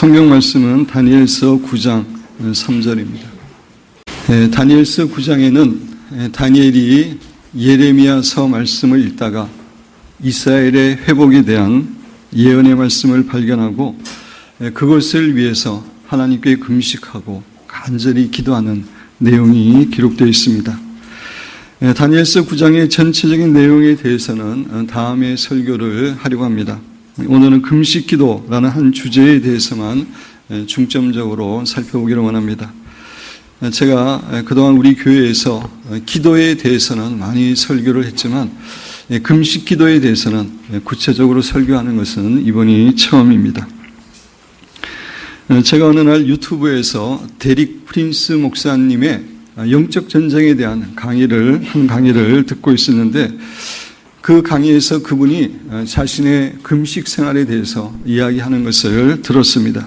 성경 말씀은 다니엘서 9장 3절입니다. 다니엘서 9장에는 다니엘이 예레미야서 말씀을 읽다가 이스라엘의 회복에 대한 예언의 말씀을 발견하고 그것을 위해서 하나님께 금식하고 간절히 기도하는 내용이 기록되어 있습니다. 다니엘서 9장의 전체적인 내용에 대해서는 다음에 설교를 하려고 합니다. 오늘은 금식기도라는 한 주제에 대해서만 중점적으로 살펴보기를 원합니다. 제가 그동안 우리 교회에서 기도에 대해서는 많이 설교를 했지만 금식기도에 대해서는 구체적으로 설교하는 것은 이번이 처음입니다. 제가 어느 날 유튜브에서 데릭 프린스 목사님의 영적 전쟁에 대한 한 강의를 듣고 있었는데 그 강의에서 그분이 자신의 금식 생활에 대해서 이야기하는 것을 들었습니다.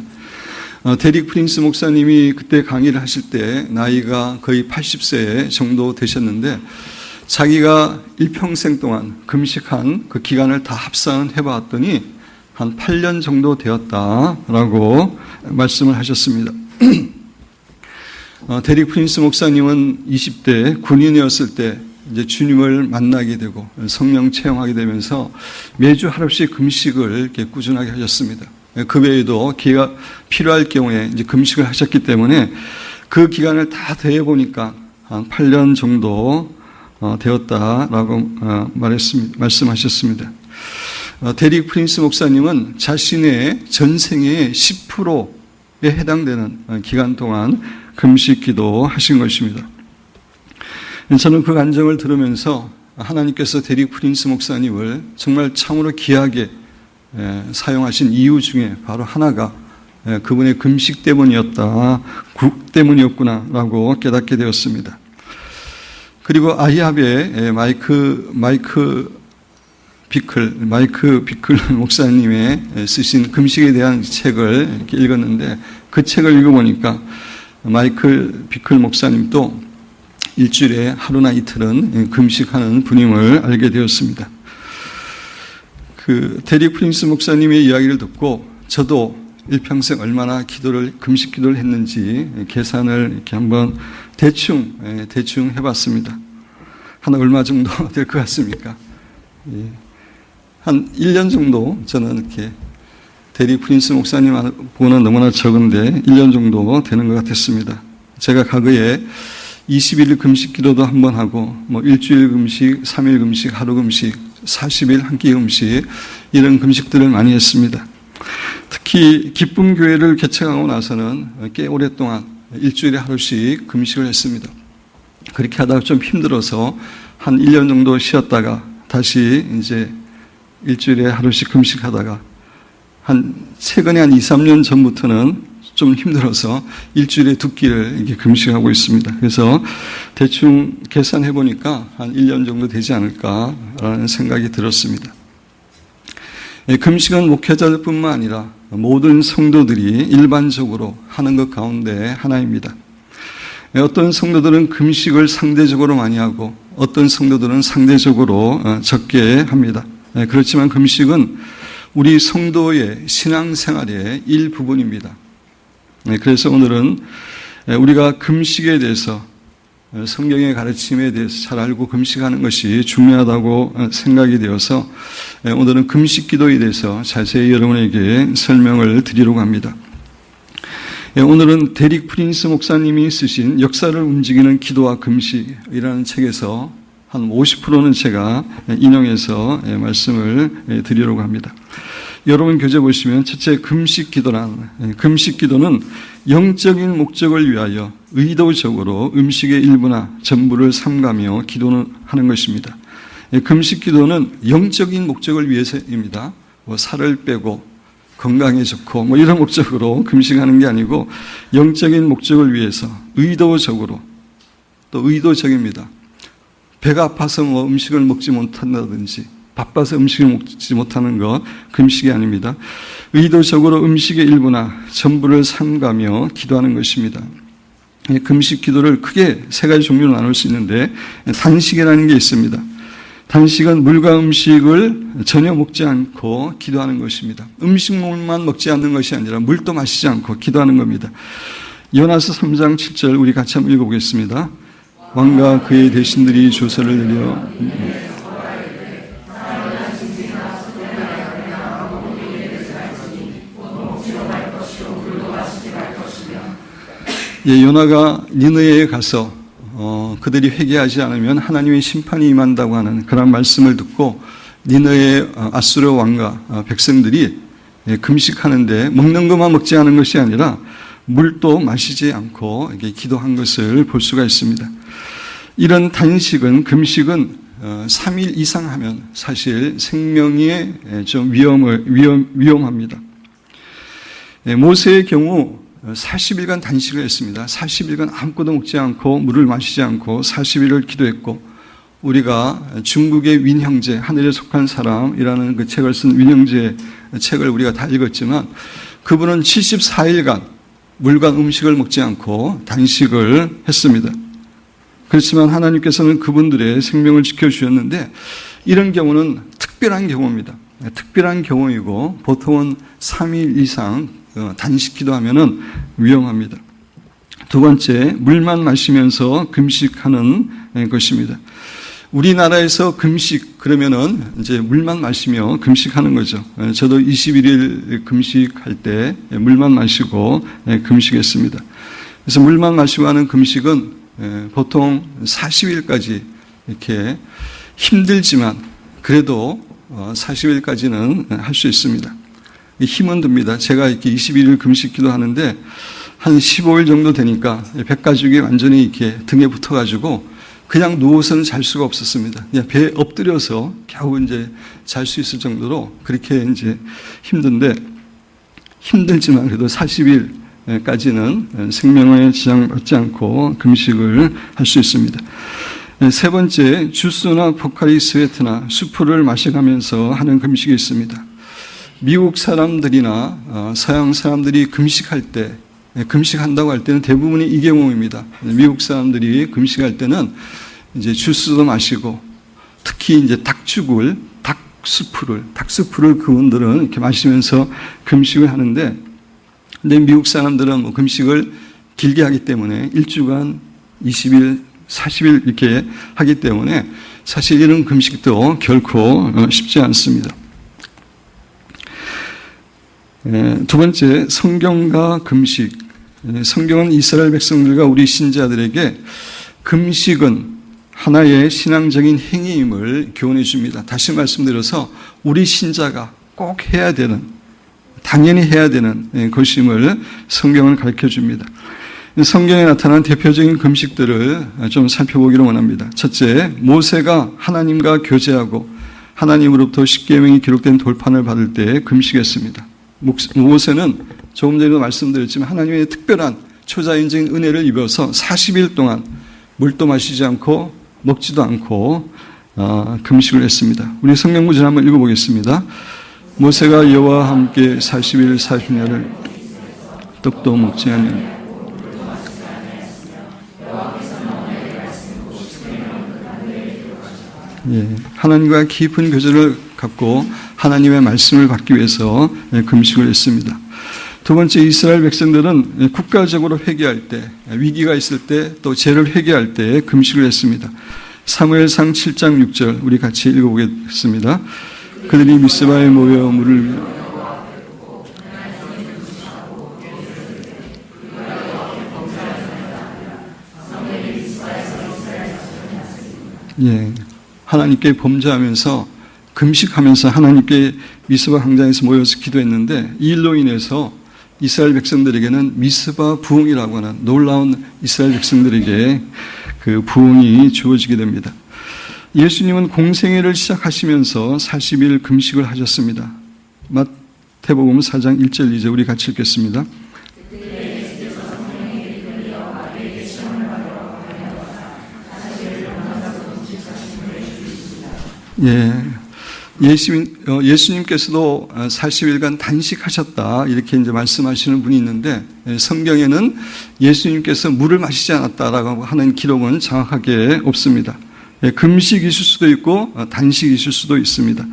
데릭 프린스 목사님이 그때 강의를 하실 때 나이가 거의 80세 정도 되셨는데 자기가 일평생 동안 금식한 그 기간을 다 합산 해봤더니 한 8년 정도 되었다라고 말씀을 하셨습니다. 데릭 프린스 목사님은 20대 군인이었을 때 이제 주님을 만나게 되고 성령 체험하게 되면서 매주 하루씩 금식을 이렇게 꾸준하게 하셨습니다. 그 외에도 기회가 필요할 경우에 이제 금식을 하셨기 때문에 그 기간을 다 대해 보니까 한 8년 정도 되었다라고 말씀하셨습니다. 데릭 프린스 목사님은 자신의 전생의 10%에 해당되는 기간 동안 금식 기도하신 것입니다. 저는 그 간증을 들으면서 하나님께서 데릭 프린스 목사님을 정말 참으로 귀하게 사용하신 이유 중에 바로 하나가 그분의 금식 때문이었구나라고 깨닫게 되었습니다. 그리고 아히압의 마이크 비클 목사님의 쓰신 금식에 대한 책을 이렇게 읽었는데 그 책을 읽어보니까 마이클 비클 목사님도 일주일에 하루나 이틀은 금식하는 분임을 알게 되었습니다. 그 데릭 프린스 목사님의 이야기를 듣고 저도 일평생 얼마나 금식 기도를 했는지 계산을 이렇게 한번 대충 해봤습니다. 한 얼마 정도 될 것 같습니까? 한 1년 정도 저는 이렇게 데릭 프린스 목사님하고는 너무나 적은데 1년 정도 되는 것 같았습니다. 제가 과거에 20일 금식 기도도 한번 하고 일주일 금식, 3일 금식, 하루 금식, 40일 한 끼 금식 이런 금식들을 많이 했습니다. 특히 기쁨 교회를 개척하고 나서는 꽤 오랫동안 일주일에 하루씩 금식을 했습니다. 그렇게 하다가 좀 힘들어서 한 1년 정도 쉬었다가 다시 이제 일주일에 하루씩 금식하다가 최근에 한 2, 3년 전부터는 좀 힘들어서 일주일에 2끼를 이렇게 금식하고 있습니다. 그래서 대충 계산해 보니까 한 1년 정도 되지 않을까라는 생각이 들었습니다. 금식은 목회자들뿐만 아니라 모든 성도들이 일반적으로 하는 것 가운데 하나입니다. 어떤 성도들은 금식을 상대적으로 많이 하고 어떤 성도들은 상대적으로 적게 합니다. 그렇지만 금식은 우리 성도의 신앙생활의 일부분입니다. 그래서 오늘은 우리가 금식에 대해서 성경의 가르침에 대해서 잘 알고 금식하는 것이 중요하다고 생각이 되어서 오늘은 금식 기도에 대해서 자세히 여러분에게 설명을 드리려고 합니다. 오늘은 데릭 프린스 목사님이 쓰신 역사를 움직이는 기도와 금식이라는 책에서 한 50%는 제가 인용해서 말씀을 드리려고 합니다. 여러분 교재 보시면 첫째 금식 기도는 영적인 목적을 위하여 의도적으로 음식의 일부나 전부를 삼가며 기도는 하는 것입니다. 금식 기도는 영적인 목적을 위해서입니다. 살을 빼고 건강에 좋고 이런 목적으로 금식하는 게 아니고 영적인 목적을 위해서 의도적으로 또 의도적입니다. 배가 아파서 음식을 먹지 못한다든지 바빠서 음식을 먹지 못하는 것 금식이 아닙니다. 의도적으로 음식의 일부나 전부를 삼가며 기도하는 것입니다. 금식 기도를 크게 세 가지 종류로 나눌 수 있는데 단식이라는 게 있습니다. 단식은 물과 음식을 전혀 먹지 않고 기도하는 것입니다. 음식물만 먹지 않는 것이 아니라 물도 마시지 않고 기도하는 겁니다. 요나서 3장 7절 우리 같이 한번 읽어보겠습니다. 왕과 그의 대신들이 조서를 내려 요나가 니느웨에 가서 그들이 회개하지 않으면 하나님의 심판이 임한다고 하는 그런 말씀을 듣고 니느웨의 아수르 왕과 백성들이 금식하는데 먹는 것만 먹지 않은 것이 아니라 물도 마시지 않고 기도한 것을 볼 수가 있습니다. 이런 단식은 금식은 3일 이상 하면 사실 생명에 좀 위험합니다. 모세의 경우 40일간 단식을 했습니다. 40일간 아무것도 먹지 않고 물을 마시지 않고 40일을 기도했고, 우리가 중국의 윈형제, 하늘에 속한 사람이라는 그 책을 쓴 윈형제 책을 우리가 다 읽었지만, 그분은 74일간 물과 음식을 먹지 않고 단식을 했습니다. 그렇지만 하나님께서는 그분들의 생명을 지켜주셨는데, 이런 경우는 특별한 경우입니다. 특별한 경우이고 보통은 3일 이상 단식기도 하면은 위험합니다. 두 번째, 물만 마시면서 금식하는 것입니다. 우리나라에서 금식 그러면은 이제 물만 마시며 금식하는 거죠. 저도 21일 금식할 때 물만 마시고 금식했습니다. 그래서 물만 마시고 하는 금식은 보통 40일까지 이렇게 힘들지만 그래도 40일까지는 할 수 있습니다. 힘은 듭니다. 제가 이렇게 21일 금식기도 하는데 한 15일 정도 되니까 백가죽이 완전히 이렇게 등에 붙어가지고 그냥 누워서는 잘 수가 없었습니다. 그냥 배에 엎드려서 겨우 이제 잘 수 있을 정도로 그렇게 이제 힘들지만 그래도 40일까지는 생명에 지장받지 않고 금식을 할 수 있습니다. 세 번째, 주스나 포카리 스웨트나 수프를 마셔가면서 하는 금식이 있습니다. 미국 사람들이나 서양 사람들이 금식한다고 할 때는 대부분이 이 경우입니다. 미국 사람들이 금식할 때는 이제 주스도 마시고 특히 이제 닭수프를 그분들은 이렇게 마시면서 금식을 하는데, 근데 미국 사람들은 뭐 금식을 길게 하기 때문에 1주간 20일, 40일 이렇게 하기 때문에 사실 이런 금식도 결코 쉽지 않습니다. 두 번째, 성경과 금식. 성경은 이스라엘 백성들과 우리 신자들에게 금식은 하나의 신앙적인 행위임을 교훈해 줍니다. 다시 말씀드려서 우리 신자가 꼭 해야 되는, 당연히 해야 되는 것임을 성경은 가르쳐 줍니다. 성경에 나타난 대표적인 금식들을 좀 살펴보기를 원합니다. 첫째, 모세가 하나님과 교제하고 하나님으로부터 십계명이 기록된 돌판을 받을 때 금식했습니다. 모세는 조금 전에도 말씀드렸지만 하나님의 특별한 초자연적인 은혜를 입어서 40일 동안 물도 마시지 않고 먹지도 않고 금식을 했습니다. 우리 성경 구절 한번 읽어보겠습니다. 모세가 여호와와 함께 40일 40야를 떡도 먹지 않으니 하나님과 깊은 교제를 갖고 하나님의 말씀을 받기 위해서 금식을 했습니다. 두 번째, 이스라엘 백성들은 국가적으로 회개할 때, 위기가 있을 때, 또 죄를 회개할 때 금식을 했습니다. 사무엘상 7장 6절 우리 같이 읽어보겠습니다. 그들이 미스바에 모여 물을 하나님께 범죄하면서 금식하면서 하나님께 미스바 광장에서 모여서 기도했는데, 이 일로 인해서 이스라엘 백성들에게는 미스바 부흥이라고 하는 놀라운 이스라엘 백성들에게 그 부흥이 주어지게 됩니다. 예수님은 공생애를 시작하시면서 40일 금식을 하셨습니다. 마태복음 4장 1절 2절 우리 같이 읽겠습니다. 예수님께서도 40일간 단식하셨다 이렇게 이제 말씀하시는 분이 있는데, 성경에는 예수님께서 물을 마시지 않았다라고 하는 기록은 정확하게 없습니다. 금식이실 수도 있고 단식이실 수도 있습니다.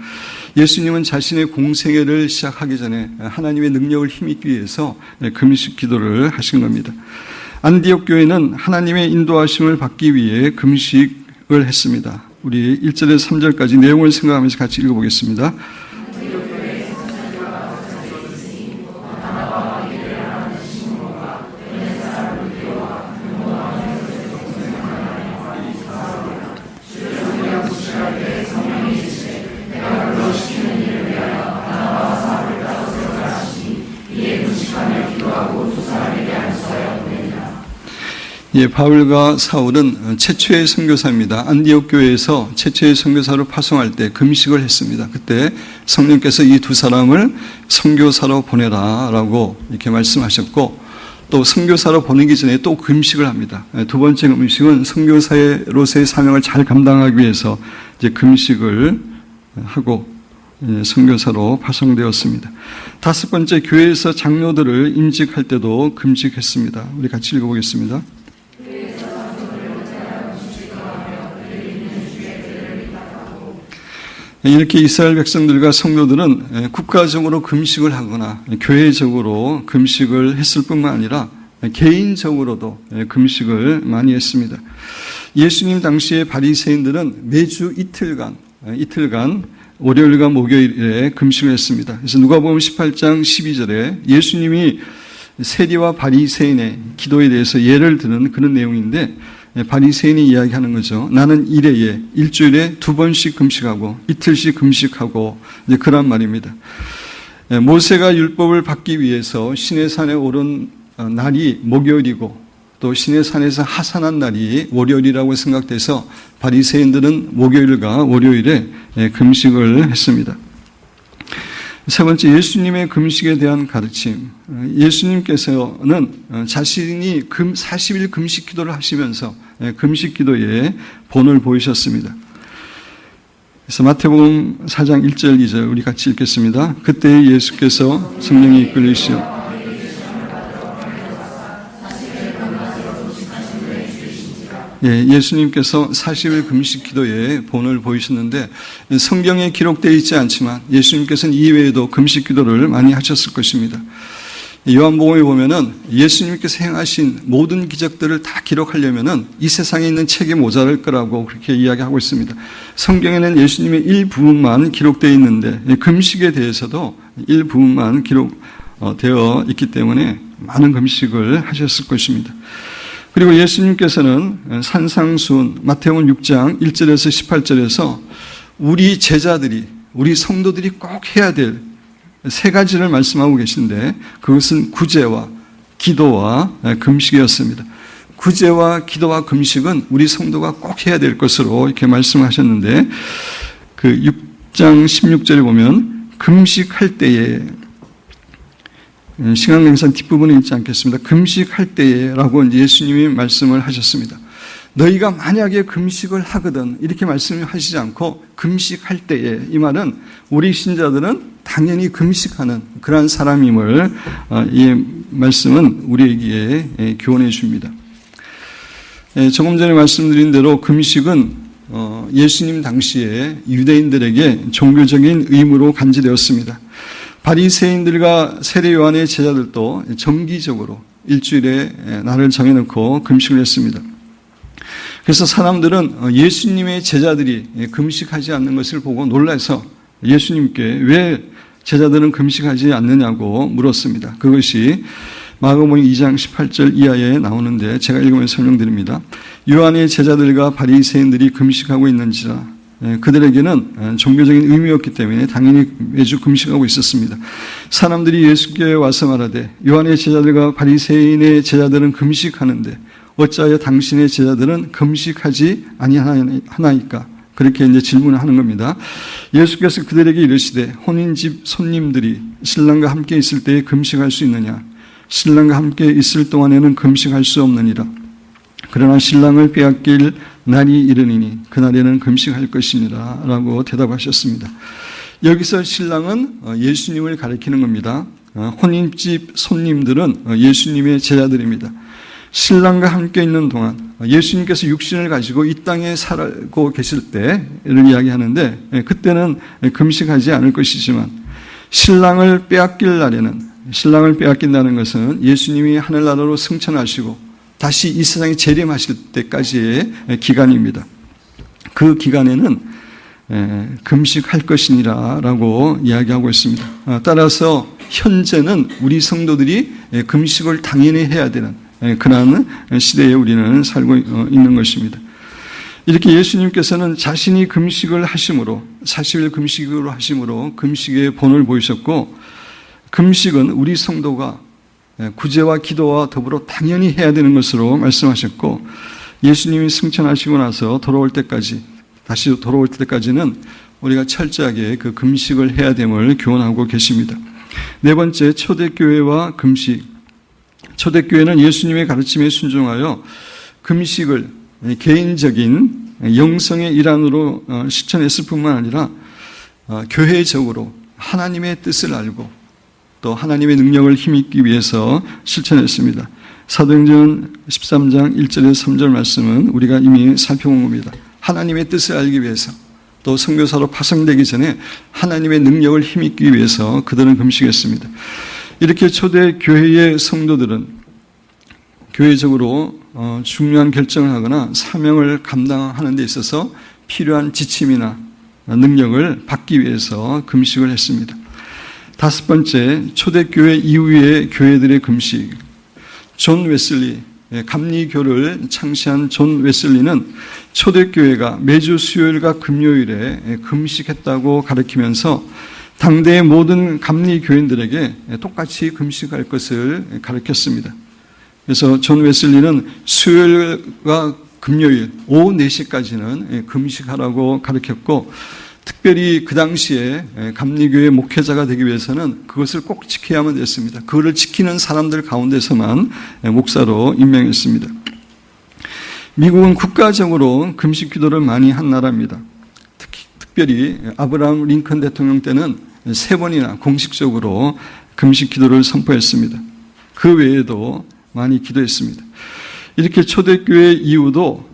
예수님은 자신의 공생애를 시작하기 전에 하나님의 능력을 힘입기 위해서 금식 기도를 하신 겁니다. 안디옥 교회는 하나님의 인도하심을 받기 위해 금식을 했습니다. 우리 1절에서 3절까지 내용을 생각하면서 같이 읽어보겠습니다. 바울과 사울은 최초의 선교사입니다. 안디옥 교회에서 최초의 선교사로 파송할 때 금식을 했습니다. 그때 성령께서 이 두 사람을 선교사로 보내라라고 이렇게 말씀하셨고, 또 선교사로 보내기 전에 또 금식을 합니다. 두 번째 금식은 선교사로서의 사명을 잘 감당하기 위해서 이제 금식을 하고 선교사로 파송되었습니다. 다섯 번째, 교회에서 장로들을 임직할 때도 금식했습니다. 우리 같이 읽어보겠습니다. 이렇게 이스라엘 백성들과 성도들은 국가적으로 금식을 하거나 교회적으로 금식을 했을 뿐만 아니라 개인적으로도 금식을 많이 했습니다. 예수님 당시의 바리새인들은 매주 이틀간 월요일과 목요일에 금식을 했습니다. 그래서 누가복음 18장 12절에 예수님이 세리와 바리새인의 기도에 대해서 예를 드는 그런 내용인데, 바리새인이 이야기하는 거죠. 나는 일주일에 2번씩 금식하고 이틀씩 금식하고 이제 그런 말입니다. 모세가 율법을 받기 위해서 시내산에 오른 날이 목요일이고 또 시내산에서 하산한 날이 월요일이라고 생각돼서 바리새인들은 목요일과 월요일에 금식을 했습니다. 세 번째, 예수님의 금식에 대한 가르침. 예수님께서는 자신이 40일 금식 기도를 하시면서 금식 기도에 본을 보이셨습니다. 그래서 마태복음 4장 1절 2절 우리 같이 읽겠습니다. 그때 예수께서 성령이 이끌리시어 예수님께서 40일 금식 기도에 본을 보이셨는데, 성경에 기록되어 있지 않지만 예수님께서는 이외에도 금식 기도를 많이 하셨을 것입니다. 요한복음에 보면은 예수님께서 행하신 모든 기적들을 다 기록하려면은 이 세상에 있는 책이 모자랄 거라고 그렇게 이야기하고 있습니다. 성경에는 예수님의 일부분만 기록되어 있는데 금식에 대해서도 일부분만 기록되어 있기 때문에 많은 금식을 하셨을 것입니다. 그리고 예수님께서는 산상수훈 마태복음 6장 1절에서 18절에서 우리 제자들이, 우리 성도들이 꼭 해야 될 세 가지를 말씀하고 계신데, 그것은 구제와 기도와 금식이었습니다. 구제와 기도와 금식은 우리 성도가 꼭 해야 될 것으로 이렇게 말씀하셨는데, 그 6장 16절에 보면 금식할 때에, 신약성경 뒷부분에 있지 않겠습니다. 금식할 때에라고 예수님이 말씀을 하셨습니다. 너희가 만약에 금식을 하거든 이렇게 말씀하시지 않고 금식할 때에, 이 말은 우리 신자들은 당연히 금식하는 그러한 사람임을 이 말씀은 우리에게 교훈해 줍니다. 조금 전에 말씀드린 대로 금식은 예수님 당시에 유대인들에게 종교적인 의무로 간주되었습니다. 바리새인들과 세례 요한의 제자들도 정기적으로 일주일에 날을 정해놓고 금식을 했습니다. 그래서 사람들은 예수님의 제자들이 금식하지 않는 것을 보고 놀라서 예수님께 왜 제자들은 금식하지 않느냐고 물었습니다. 그것이 마가복음 2장 18절 이하에 나오는데 제가 읽으면서 설명드립니다. 요한의 제자들과 바리새인들이 금식하고 있는지라 그들에게는 종교적인 의미였기 때문에 당연히 매주 금식하고 있었습니다. 사람들이 예수께 와서 말하되 요한의 제자들과 바리새인의 제자들은 금식하는데 어찌하여 당신의 제자들은 금식하지 아니하나이까? 그렇게 이제 질문을 하는 겁니다. 예수께서 그들에게 이르시되 혼인집 손님들이 신랑과 함께 있을 때에 금식할 수 있느냐? 신랑과 함께 있을 동안에는 금식할 수 없느니라. 그러나 신랑을 빼앗길 날이 이르니니 그날에는 금식할 것이니라 라고 대답하셨습니다. 여기서 신랑은 예수님을 가리키는 겁니다. 혼인집 손님들은 예수님의 제자들입니다. 신랑과 함께 있는 동안 예수님께서 육신을 가지고 이 땅에 살고 계실 때를 이야기하는데 그때는 금식하지 않을 것이지만 신랑을 빼앗길 날에는 신랑을 빼앗긴다는 것은 예수님이 하늘나라로 승천하시고 다시 이 세상에 재림하실 때까지의 기간입니다. 그 기간에는 금식할 것이니라 라고 이야기하고 있습니다. 따라서 현재는 우리 성도들이 금식을 당연히 해야 되는 그러한 시대에 우리는 살고 있는 것입니다. 이렇게 예수님께서는 자신이 금식을 하심으로 40일 금식으로 하심으로 금식의 본을 보이셨고 금식은 우리 성도가 구제와 기도와 더불어 당연히 해야 되는 것으로 말씀하셨고 예수님이 승천하시고 나서 돌아올 때까지 다시 돌아올 때까지는 우리가 철저하게 그 금식을 해야 됨을 교훈하고 계십니다. 네 번째, 초대교회와 금식. 초대교회는 예수님의 가르침에 순종하여 금식을 개인적인 영성의 일환으로 실천했을 뿐만 아니라 교회적으로 하나님의 뜻을 알고 또 하나님의 능력을 힘입기 위해서 실천했습니다. 사도행전 13장 1절에서 3절 말씀은 우리가 이미 살펴본 겁니다. 하나님의 뜻을 알기 위해서 또 선교사로 파송되기 전에 하나님의 능력을 힘입기 위해서 그들은 금식했습니다. 이렇게 초대교회의 성도들은 교회적으로 중요한 결정을 하거나 사명을 감당하는 데 있어서 필요한 지침이나 능력을 받기 위해서 금식을 했습니다. 다섯 번째, 초대교회 이후의 교회들의 금식. 존 웨슬리, 감리교를 창시한 존 웨슬리는 초대교회가 매주 수요일과 금요일에 금식했다고 가르치면서 당대의 모든 감리교인들에게 똑같이 금식할 것을 가르쳤습니다. 그래서 존 웨슬리는 수요일과 금요일 오후 4시까지는 금식하라고 가르쳤고 특별히 그 당시에 감리교회 목회자가 되기 위해서는 그것을 꼭 지켜야만 됐습니다. 그것을 지키는 사람들 가운데서만 목사로 임명했습니다. 미국은 국가적으로 금식 기도를 많이 한 나라입니다. 특별히 아브라함 링컨 대통령 때는 3번이나 공식적으로 금식 기도를 선포했습니다. 그 외에도 많이 기도했습니다. 이렇게 초대교회 이후도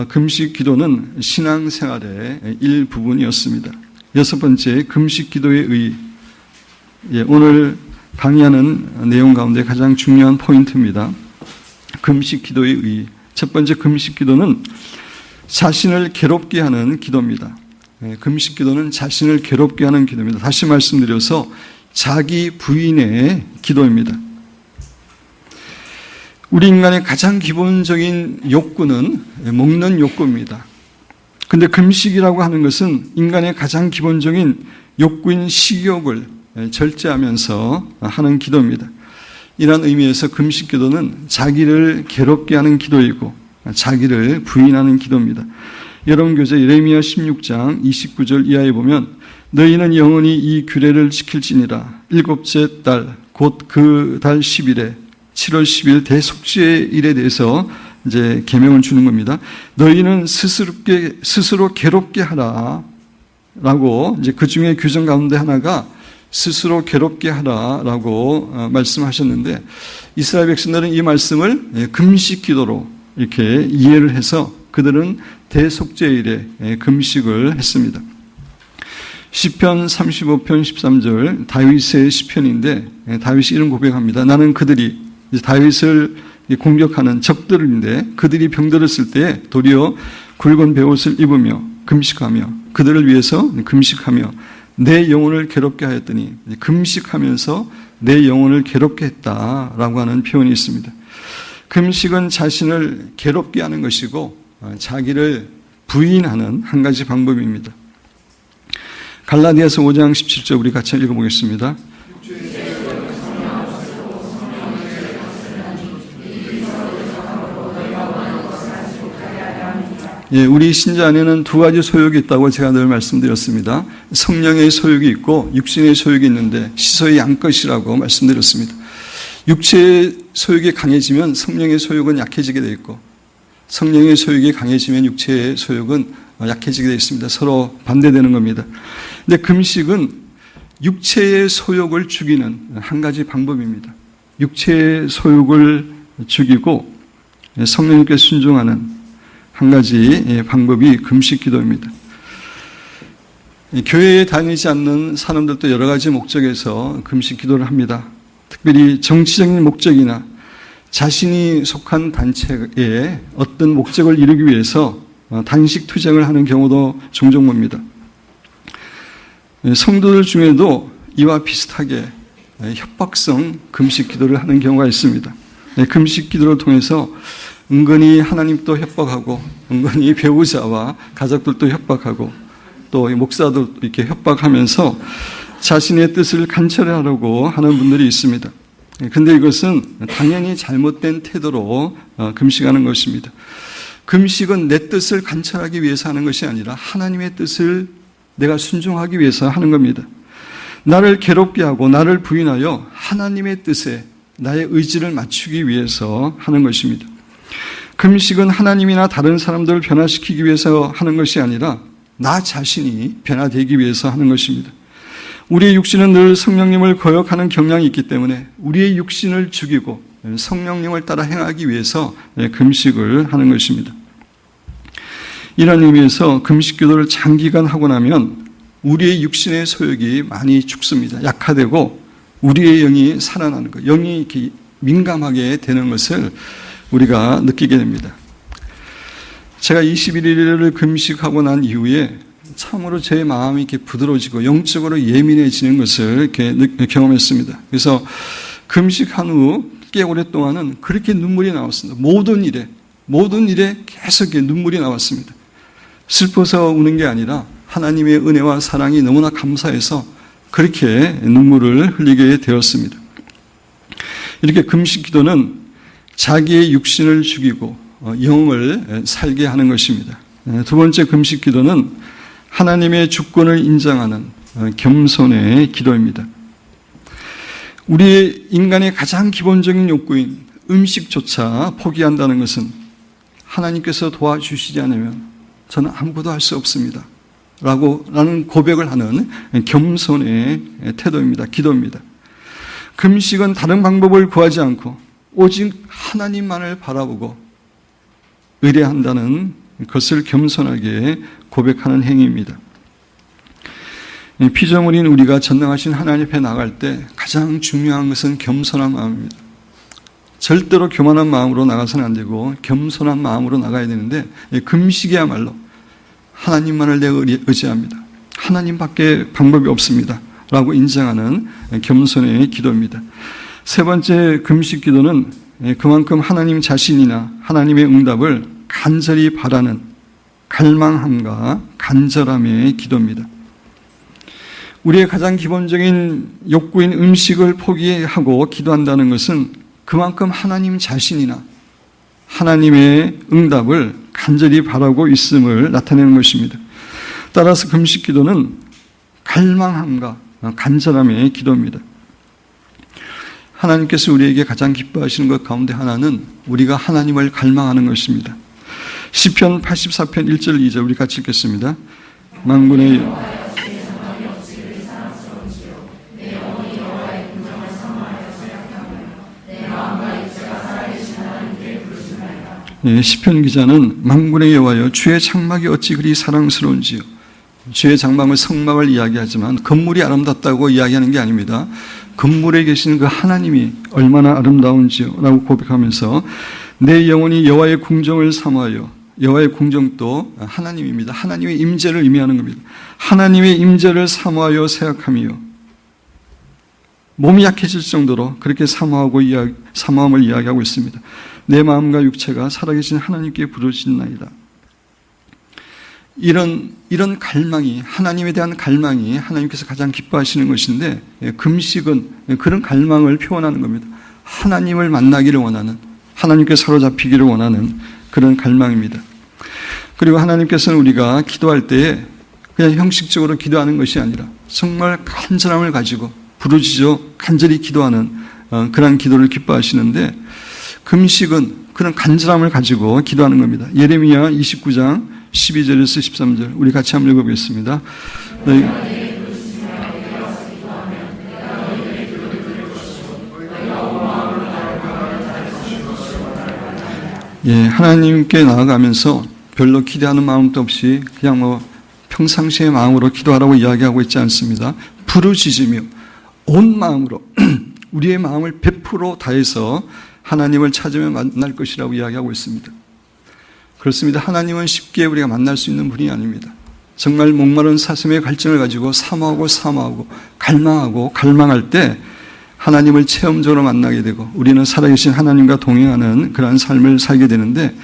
금식 기도는 신앙생활의 일부분이었습니다. 여섯 번째, 금식 기도의 의. 오늘 강의하는 내용 가운데 가장 중요한 포인트입니다. 금식 기도의 의. 첫 번째, 금식 기도는 자신을 괴롭게 하는 기도입니다. 금식 기도는 자신을 괴롭게 하는 기도입니다. 다시 말씀드려서 자기 부인의 기도입니다. 우리 인간의 가장 기본적인 욕구는 먹는 욕구입니다. 그런데 금식이라고 하는 것은 인간의 가장 기본적인 욕구인 식욕을 절제하면서 하는 기도입니다. 이런 의미에서 금식 기도는 자기를 괴롭게 하는 기도이고 자기를 부인하는 기도입니다. 여러분 교재 예레미야 16장 29절 이하에 보면 너희는 영원히 이 규례를 지킬지니라. 7째 달 곧 그 달 10일에 7월 10일 대속죄일에 대해서 이제 계명을 주는 겁니다. 너희는 스스로 괴롭게 하라라고 이제 그 중에 규정 가운데 하나가 스스로 괴롭게 하라라고 말씀하셨는데 이스라엘 백성들은 이 말씀을 금식 기도로 이렇게 이해를 해서 그들은 대속죄일에 금식을 했습니다. 시편 35편 13절 다윗의 시편인데 다윗이 이런 고백합니다. 나는 그들이 다윗을 공격하는 적들인데 그들이 병들었을 때 도리어 굵은 베옷을 입으며 금식하며 그들을 위해서 금식하며 내 영혼을 괴롭게 하였더니 금식하면서 내 영혼을 괴롭게 했다라고 하는 표현이 있습니다. 금식은 자신을 괴롭게 하는 것이고 자기를 부인하는 한 가지 방법입니다. 갈라디아서 5장 17절 우리 같이 읽어보겠습니다. 우리 신자 안에는 두 가지 소욕이 있다고 제가 늘 말씀드렸습니다. 성령의 소욕이 있고 육신의 소욕이 있는데 시소의 양것이라고 말씀드렸습니다. 육체의 소욕이 강해지면 성령의 소욕은 약해지게 되어 있고 성령의 소욕이 강해지면 육체의 소욕은 약해지게 되어 있습니다. 서로 반대되는 겁니다. 근데 금식은 육체의 소욕을 죽이는 한 가지 방법입니다. 육체의 소욕을 죽이고 성령님께 순종하는 한 가지 방법이 금식 기도입니다. 교회에 다니지 않는 사람들도 여러 가지 목적에서 금식 기도를 합니다. 특별히 정치적인 목적이나 자신이 속한 단체에 어떤 목적을 이루기 위해서 단식 투쟁을 하는 경우도 종종 봅니다. 성도들 중에도 이와 비슷하게 협박성 금식 기도를 하는 경우가 있습니다. 금식 기도를 통해서 은근히 하나님도 협박하고, 은근히 배우자와 가족들도 협박하고, 또 목사도 이렇게 협박하면서 자신의 뜻을 관철하려고 하는 분들이 있습니다. 그런데 이것은 당연히 잘못된 태도로 금식하는 것입니다. 금식은 내 뜻을 관철하기 위해서 하는 것이 아니라 하나님의 뜻을 내가 순종하기 위해서 하는 겁니다. 나를 괴롭게 하고 나를 부인하여 하나님의 뜻에 나의 의지를 맞추기 위해서 하는 것입니다. 금식은 하나님이나 다른 사람들을 변화시키기 위해서 하는 것이 아니라 나 자신이 변화되기 위해서 하는 것입니다. 우리의 육신은 늘 성령님을 거역하는 경향이 있기 때문에 우리의 육신을 죽이고 성령님을 따라 행하기 위해서 금식을 하는 것입니다. 이런 의미에서 금식 기도를 장기간 하고 나면 우리의 육신의 소욕이 많이 죽습니다. 약화되고 우리의 영이 살아나는 것, 영이 이렇게 민감하게 되는 것을 우리가 느끼게 됩니다. 제가 21일을 금식하고 난 이후에 참으로 제 마음이 이렇게 부드러워지고 영적으로 예민해지는 것을 이렇게 경험했습니다. 그래서 금식한 후 꽤 오랫동안은 그렇게 눈물이 나왔습니다. 모든 일에 계속 눈물이 나왔습니다. 슬퍼서 우는 게 아니라 하나님의 은혜와 사랑이 너무나 감사해서 그렇게 눈물을 흘리게 되었습니다. 이렇게 금식 기도는 자기의 육신을 죽이고 영을 살게 하는 것입니다. 두 번째 금식 기도는 하나님의 주권을 인정하는 겸손의 기도입니다. 우리 인간의 가장 기본적인 욕구인 음식조차 포기한다는 것은 하나님께서 도와주시지 않으면 저는 아무것도 할 수 없습니다. 라는 고백을 하는 겸손의 태도입니다. 기도입니다. 금식은 다른 방법을 구하지 않고 오직 하나님만을 바라보고 의뢰한다는 것을 겸손하게 고백하는 행위입니다. 피조물인 우리가 전능하신 하나님 앞에 나갈 때 가장 중요한 것은 겸손한 마음입니다. 절대로 교만한 마음으로 나가서는 안 되고 겸손한 마음으로 나가야 되는데 금식이야말로 하나님만을 내가 의지합니다. 하나님밖에 방법이 없습니다. 라고 인정하는 겸손의 기도입니다. 세 번째 금식 기도는 그만큼 하나님 자신이나 하나님의 응답을 간절히 바라는 갈망함과 간절함의 기도입니다. 우리의 가장 기본적인 욕구인 음식을 포기하고 기도한다는 것은 그만큼 하나님 자신이나 하나님의 응답을 간절히 바라고 있음을 나타내는 것입니다. 따라서 금식 기도는 갈망함과 간절함의 기도입니다. 하나님께서 우리에게 가장 기뻐하시는 것 가운데 하나는 우리가 하나님을 갈망하는 것입니다. 시편 84편 1절 2절 우리 같이 읽겠습니다. 만군의 시편 기자는 만군의 여호와여 주의 장막이 어찌 그리 사랑스러운지요. 주의 장막은 성막을 이야기하지만 건물이 아름답다고 이야기하는 게 아닙니다. 건물에 계신 그 하나님이 얼마나 아름다운지요 라고 고백하면서 내 영혼이 여호와의 궁정을 사모하여, 여호와의 궁정도 하나님입니다. 하나님의 임재를 의미하는 겁니다. 하나님의 임재를 사모하여 생각하며 몸이 약해질 정도로 그렇게 사모함을 이야기하고 있습니다. 내 마음과 육체가 살아계신 하나님께 부르짖나이다. 이런 갈망이, 하나님에 대한 갈망이 하나님께서 가장 기뻐하시는 것인데, 금식은 그런 갈망을 표현하는 겁니다. 하나님을 만나기를 원하는, 하나님께 사로잡히기를 원하는 그런 갈망입니다. 그리고 하나님께서는 우리가 기도할 때에 그냥 형식적으로 기도하는 것이 아니라 정말 간절함을 가지고 부르짖어 간절히 기도하는 그런 기도를 기뻐하시는데, 금식은 그런 간절함을 가지고 기도하는 겁니다. 예레미야 29장 12절에서 13절 우리 같이 한번 읽어보겠습니다. 하나님께 나아가면서 별로 기대하는 마음도 없이 그냥 평상시의 마음으로 기도하라고 이야기하고 있지 않습니다. 부르짖으며 온 마음으로 우리의 마음을 100% 다해서 하나님을 찾으며 만날 것이라고 이야기하고 있습니다. 그렇습니다. 하나님은 쉽게 우리가 만날 수 있는 분이 아닙니다. 정말 목마른 사슴의 갈증을 가지고 사모하고 갈망할 때 하나님을 체험적으로 만나게 되고 우리는 살아계신 하나님과 동행하는 그러한 삶을 살게 되는데,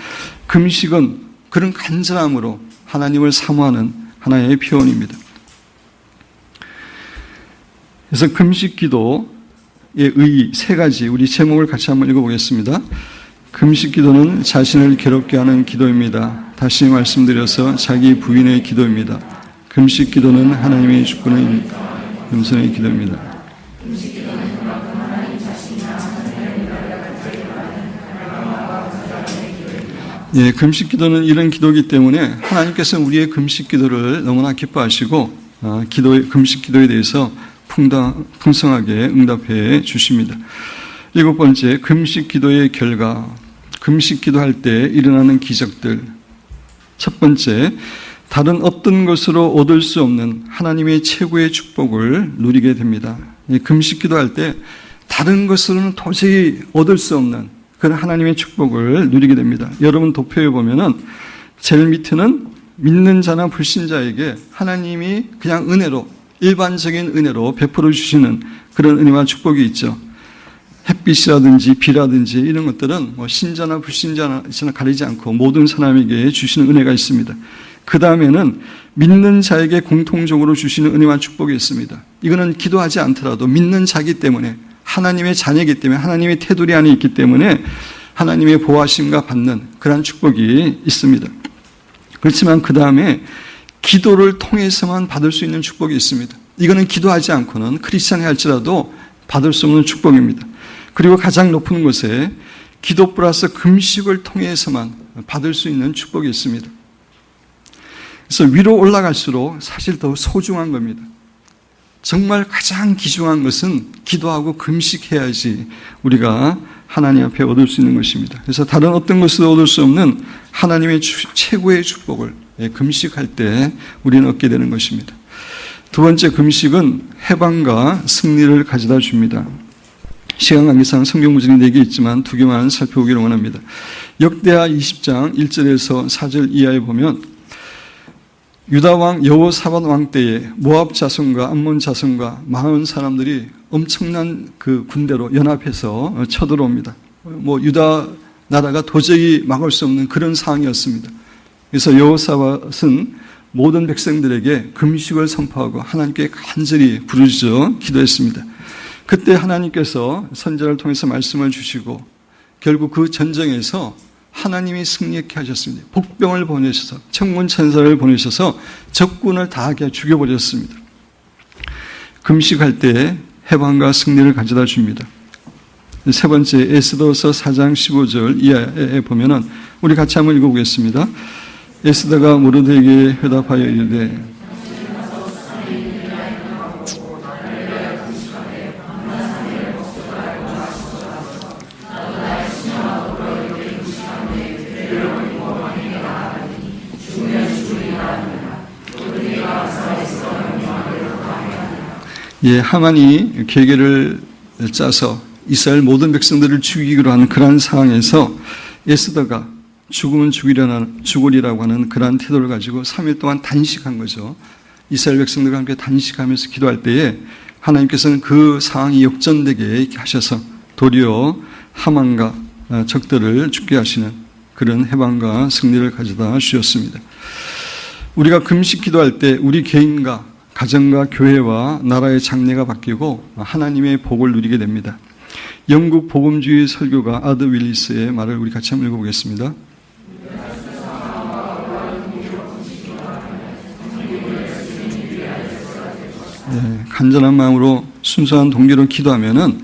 금식은 그런 간절함으로 하나님을 사모하는 하나의 표현입니다. 그래서 금식 기도의 의의 세 가지, 우리 제목을 같이 한번 읽어보겠습니다. 금식 기도는 자신을 괴롭게 하는 기도입니다. 다시 말씀드려서 자기 부인의 기도입니다. 금식 기도는 하나님의 주권의 겸손의 기도입니다. 금식 기도는 이런 기도이기 때문에 하나님께서는 우리의 금식 기도를 너무나 기뻐하시고 금식 기도에 대해서 풍성하게 응답해 주십니다. 7번째, 금식 기도의 결과, 금식 기도할 때 일어나는 기적들. 첫 번째, 다른 어떤 것으로 얻을 수 없는 하나님의 최고의 축복을 누리게 됩니다. 금식 기도할 때 다른 것으로는 도저히 얻을 수 없는 그런 하나님의 축복을 누리게 됩니다. 여러분 도표에 보면은 제일 밑에는 믿는 자나 불신자에게 하나님이 그냥 은혜로, 일반적인 은혜로 베풀어 주시는 그런 은혜와 축복이 있죠. 햇빛이라든지 비라든지 이런 것들은 신자나 불신자나 가리지 않고 모든 사람에게 주시는 은혜가 있습니다. 그 다음에는 믿는 자에게 공통적으로 주시는 은혜와 축복이 있습니다. 이거는 기도하지 않더라도 믿는 자기 때문에, 하나님의 자녀이기 때문에, 하나님의 테두리 안에 있기 때문에 하나님의 보호하심과 받는 그러한 축복이 있습니다. 그렇지만 그 다음에 기도를 통해서만 받을 수 있는 축복이 있습니다. 이거는 기도하지 않고는 크리스찬이 할지라도 받을 수 없는 축복입니다. 그리고 가장 높은 곳에 기도 플러스 금식을 통해서만 받을 수 있는 축복이 있습니다. 그래서 위로 올라갈수록 사실 더 소중한 겁니다. 정말 가장 귀중한 것은 기도하고 금식해야지 우리가 하나님 앞에 얻을 수 있는 것입니다. 그래서 다른 어떤 것으로 얻을 수 없는 하나님의 최고의 축복을 금식할 때 우리는 얻게 되는 것입니다. 두 번째, 금식은 해방과 승리를 가져다 줍니다. 시간 관계상 성경 구절이 4개 있지만 2개만 살펴보기를 원합니다. 역대하 20장 1절에서 4절 이하에 보면 유다왕 여호사밧 왕 때에 모압 자손과 암몬 자손과 많은 사람들이 엄청난 그 군대로 연합해서 쳐들어옵니다. 유다 나라가 도저히 막을 수 없는 그런 상황이었습니다. 그래서 여호사밧은 모든 백성들에게 금식을 선포하고 하나님께 간절히 부르짖어 기도했습니다. 그때 하나님께서 선지자를 통해서 말씀을 주시고 결국 그 전쟁에서 하나님이 승리케 하셨습니다. 복병을 보내셔서, 천군 천사를 보내셔서 적군을 다 죽여버렸습니다. 금식할 때 해방과 승리를 가져다 줍니다. 세 번째, 에스더서 4장 15절 이하에 보면은 우리 같이 한번 읽어보겠습니다. 에스더가 모르드에게 회답하여 이르되 하만이 계계를 짜서 이스라엘 모든 백성들을 죽이기로 하는 그러한 상황에서 에스더가 죽으면 죽으리라고 하는 그러한 태도를 가지고 3일 동안 단식한 거죠. 이스라엘 백성들과 함께 단식하면서 기도할 때에 하나님께서는 그 상황이 역전되게 하셔서 도리어 하만과 적들을 죽게 하시는 그런 해방과 승리를 가져다 주셨습니다. 우리가 금식 기도할 때 우리 개인과 가정과 교회와 나라의 장래가 바뀌고 하나님의 복을 누리게 됩니다. 영국 복음주의 설교가 아드 윌리스의 말을 우리 같이 한번 읽어보겠습니다. 간절한 마음으로 순수한 동기로 기도하면은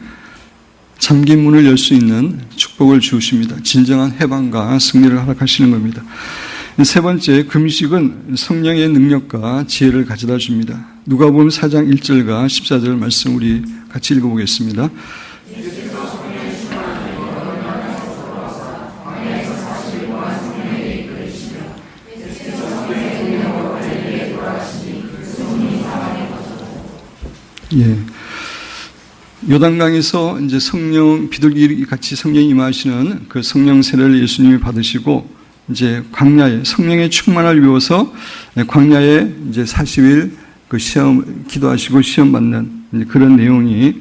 잠긴 문을 열 수 있는 축복을 주십니다. 진정한 해방과 승리를 허락하시는 겁니다. 세 번째, 금식은 성령의 능력과 지혜를 가져다 줍니다. 누가복음 4장 1절과 14절 말씀 우리 같이 읽어보겠습니다. 예. 요단강에서 이제 성령 비둘기 같이 성령이 임하시는 그 성령 세례를 예수님이 받으시고 이제 광야에 성령의 충만을 위해서 광야에 이제 40일 그 시험 기도하시고 시험 받는 그런 내용이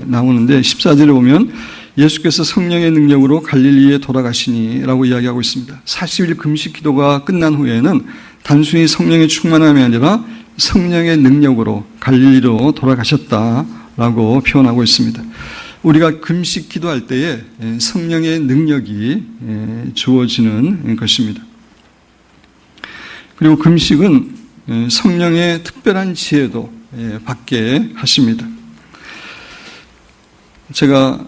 나오는데 14절에 보면 예수께서 성령의 능력으로 갈릴리에 돌아가시니라고 이야기하고 있습니다. 40일 금식 기도가 끝난 후에는 단순히 성령의 충만함이 아니라 성령의 능력으로 갈릴리로 돌아가셨다라고 표현하고 있습니다. 우리가 금식 기도할 때에 성령의 능력이 주어지는 것입니다. 그리고 금식은 성령의 특별한 지혜도 받게 하십니다. 제가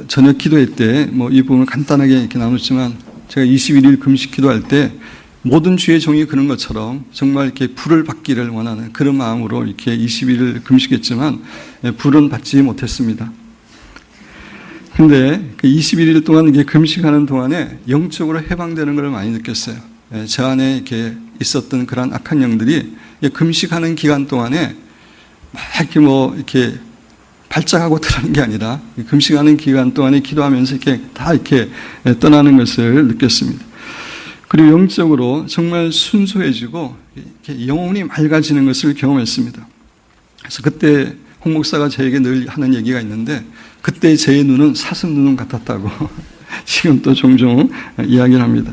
저녁 기도회 때 이 부분을 간단하게 이렇게 나눴지만 제가 21일 금식 기도할 때 모든 주의 종이 그런 것처럼 정말 이렇게 불을 받기를 원하는 그런 마음으로 이렇게 21일 금식했지만 불은 받지 못했습니다. 근데 그 21일 동안 이게 금식하는 동안에 영적으로 해방되는 걸 많이 느꼈어요. 제 안에 이렇게 있었던 그런 악한 영들이 금식하는 기간 동안에 막 이렇게 발작하고 떠나는 게 아니라 금식하는 기간 동안에 기도하면서 이렇게 다 이렇게 떠나는 것을 느꼈습니다. 그리고 영적으로 정말 순수해지고 이렇게 영혼이 맑아지는 것을 경험했습니다. 그래서 그때 홍 목사가 저에게 늘 하는 얘기가 있는데 그때 제 눈은 사슴 눈 같았다고 지금 또 종종 이야기를 합니다.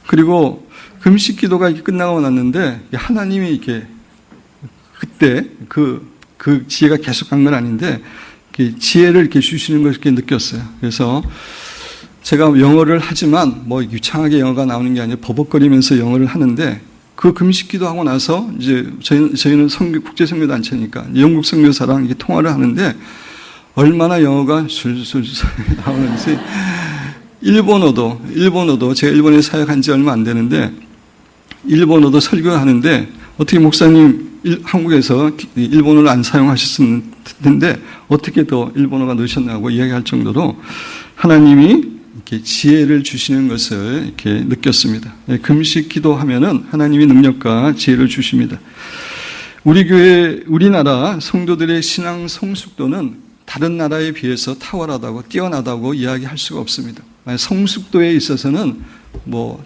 그리고 금식 기도가 이렇게 끝나고 났는데 하나님이 이렇게 그때 그 지혜가 계속 간 건 아닌데 지혜를 이렇게 주시는 것을 이렇게 느꼈어요. 그래서 제가 영어를 하지만 유창하게 영어가 나오는 게 아니라 버벅거리면서 영어를 하는데 그 금식 기도하고 나서 이제 저희는 국제 선교 단체니까 영국 선교사랑 이렇게 통화를 하는데 얼마나 영어가 술술 나오는지 일본어도 제가 일본에 사역한 지 얼마 안 되는데 일본어도 설교하는데 어떻게 목사님 한국에서 일본어를 안 사용하셨을 텐데 어떻게 더 일본어가 넣으셨냐고 이야기할 정도로 하나님이 이렇게 지혜를 주시는 것을 이렇게 느꼈습니다. 금식 기도하면은 하나님이 능력과 지혜를 주십니다. 우리나라 성도들의 신앙 성숙도는 다른 나라에 비해서 탁월하다고 뛰어나다고 이야기할 수가 없습니다. 성숙도에 있어서는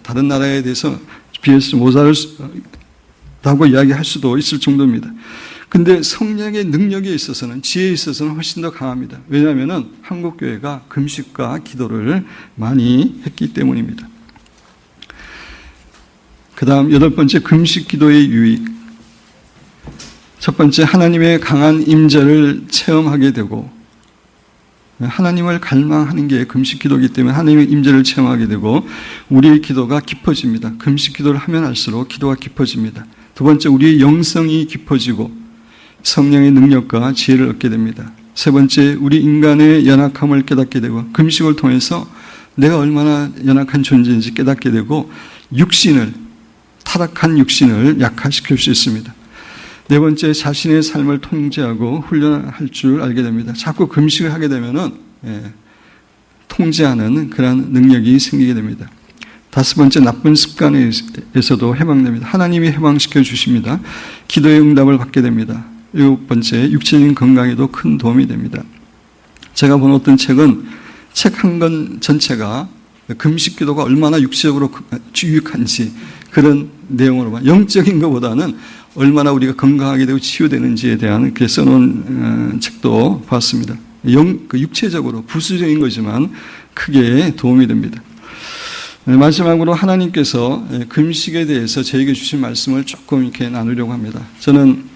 다른 나라에 대해서 비해서 모자르다고 이야기할 수도 있을 정도입니다. 근데 성령의 능력에 있어서는 지혜에 있어서는 훨씬 더 강합니다. 왜냐하면 한국교회가 금식과 기도를 많이 했기 때문입니다. 그 다음 8번째 금식 기도의 유익. 첫 번째 하나님의 강한 임재를 체험하게 되고 하나님을 갈망하는 게 금식 기도이기 때문에 하나님의 임재를 체험하게 되고 우리의 기도가 깊어집니다. 금식 기도를 하면 할수록 기도가 깊어집니다. 두 번째 우리의 영성이 깊어지고 성령의 능력과 지혜를 얻게 됩니다. 세 번째 우리 인간의 연약함을 깨닫게 되고 금식을 통해서 내가 얼마나 연약한 존재인지 깨닫게 되고 타락한 육신을 약화시킬 수 있습니다. 네 번째 자신의 삶을 통제하고 훈련할 줄 알게 됩니다. 자꾸 금식을 하게 되면은 통제하는 그런 능력이 생기게 됩니다. 다섯 번째 나쁜 습관에서도 해방됩니다. 하나님이 해방시켜 주십니다. 기도의 응답을 받게 됩니다. 일곱 번째 육체적인 건강에도 큰 도움이 됩니다. 제가 본 어떤 책은 책 한 권 전체가 금식 기도가 얼마나 육체적으로 유익한지 그런 내용으로 영적인 것보다는 얼마나 우리가 건강하게 되고 치유되는지에 대한 이렇게 써놓은 책도 봤습니다. 육체적으로 부수적인 거지만 크게 도움이 됩니다. 마지막으로 하나님께서 금식에 대해서 저에게 주신 말씀을 조금 이렇게 나누려고 합니다. 저는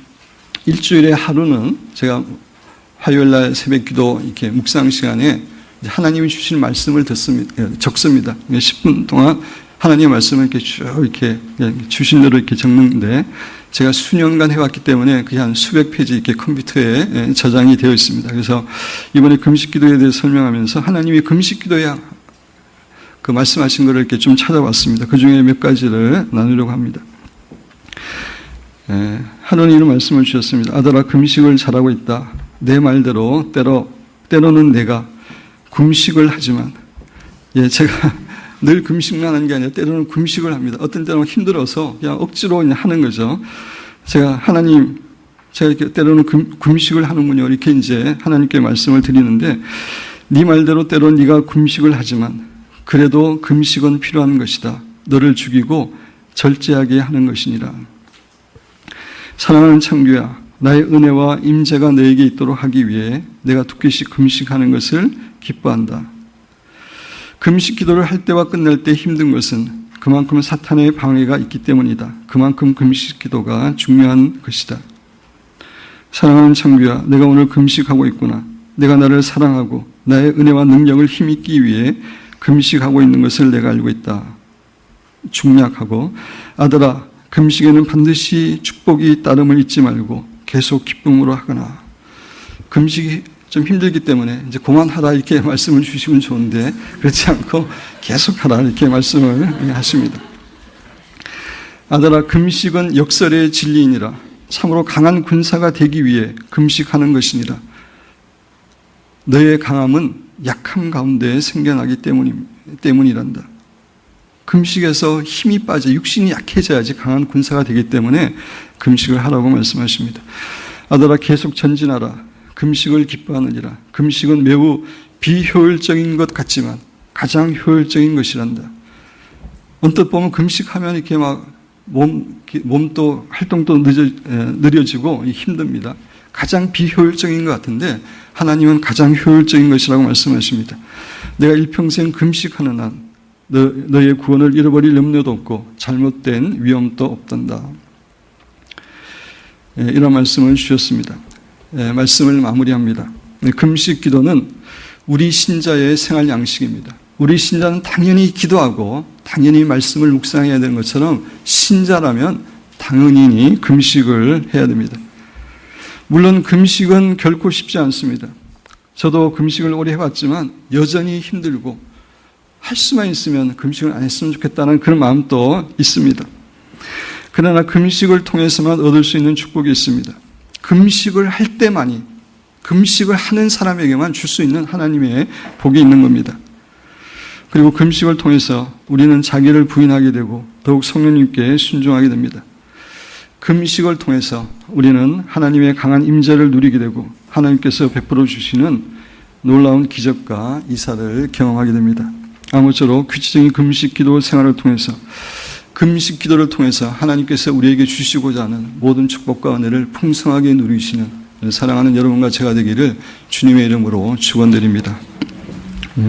일주일에 하루는 제가 화요일 날 새벽 기도 이렇게 묵상 시간에 하나님이 주신 말씀을 적습니다. 10분 동안 하나님의 말씀을 이렇게 쭉 이렇게 주신 대로 이렇게 적는데 제가 수년간 해왔기 때문에 그게 한 수백 페이지 이렇게 컴퓨터에 저장이 되어 있습니다. 그래서 이번에 금식 기도에 대해서 설명하면서 하나님이 금식 기도에 그 말씀하신 것을 이렇게 좀 찾아봤습니다. 그 중에 몇 가지를 나누려고 합니다. 하나님이 이런 말씀을 주셨습니다. 아들아 금식을 잘하고 있다. 내 말대로 때로는 내가 금식을 하지만 제가 늘 금식만 하는 게 아니라 때로는 금식을 합니다. 어떤 때는 힘들어서 그냥 억지로 그냥 하는 거죠. 제가 하나님 제가 이렇게 때로는 금식을 하는군요. 이렇게 이제 하나님께 말씀을 드리는데, 네 말대로 때로 네가 금식을 하지만 그래도 금식은 필요한 것이다. 너를 죽이고 절제하게 하는 것이니라. 사랑하는 창규야, 나의 은혜와 임재가 너에게 있도록 하기 위해 내가 두 개씩 금식하는 것을 기뻐한다. 금식 기도를 할 때와 끝날 때 힘든 것은 그만큼 사탄의 방해가 있기 때문이다. 그만큼 금식 기도가 중요한 것이다. 사랑하는 창규야, 내가 오늘 금식하고 있구나. 내가 나를 사랑하고 나의 은혜와 능력을 힘입기 위해 금식하고 있는 것을 내가 알고 있다. 중략하고, 아들아, 금식에는 반드시 축복이 따름을 잊지 말고 계속 기쁨으로 하거나. 금식이 좀 힘들기 때문에 이제 그만하라 이렇게 말씀을 주시면 좋은데, 그렇지 않고 계속하라 이렇게 말씀을 하십니다. 아들아, 금식은 역설의 진리이니라. 참으로 강한 군사가 되기 위해 금식하는 것이니라. 너의 강함은 약함 가운데 생겨나기 때문이란다. 금식에서 힘이 빠져 육신이 약해져야지 강한 군사가 되기 때문에 금식을 하라고 말씀하십니다. 아들아, 계속 전진하라. 금식을 기뻐하느니라. 금식은 매우 비효율적인 것 같지만 가장 효율적인 것이란다. 언뜻 보면 금식하면 이렇게 막 몸도 활동도 느려지고 힘듭니다. 가장 비효율적인 것 같은데 하나님은 가장 효율적인 것이라고 말씀하십니다. 내가 일평생 금식하는 한 너의 구원을 잃어버릴 염려도 없고 잘못된 위험도 없단다. 이런 말씀을 주셨습니다. 말씀을 마무리합니다. 금식 기도는 우리 신자의 생활 양식입니다. 우리 신자는 당연히 기도하고 당연히 말씀을 묵상해야 되는 것처럼 신자라면 당연히 금식을 해야 됩니다. 물론 금식은 결코 쉽지 않습니다. 저도 금식을 오래 해봤지만 여전히 힘들고 할 수만 있으면 금식을 안 했으면 좋겠다는 그런 마음도 있습니다. 그러나 금식을 통해서만 얻을 수 있는 축복이 있습니다. 금식을 할 때만이, 금식을 하는 사람에게만 줄 수 있는 하나님의 복이 있는 겁니다. 그리고 금식을 통해서 우리는 자기를 부인하게 되고 더욱 성령님께 순종하게 됩니다. 금식을 통해서 우리는 하나님의 강한 임재를 누리게 되고 하나님께서 베풀어 주시는 놀라운 기적과 이사를 경험하게 됩니다. 아무쪼록 규칙적인 금식 기도 생활을 통해서, 금식 기도를 통해서 하나님께서 우리에게 주시고자 하는 모든 축복과 은혜를 풍성하게 누리시는 사랑하는 여러분과 제가 되기를 주님의 이름으로 축원드립니다.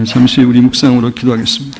잠시 우리 묵상으로 기도하겠습니다.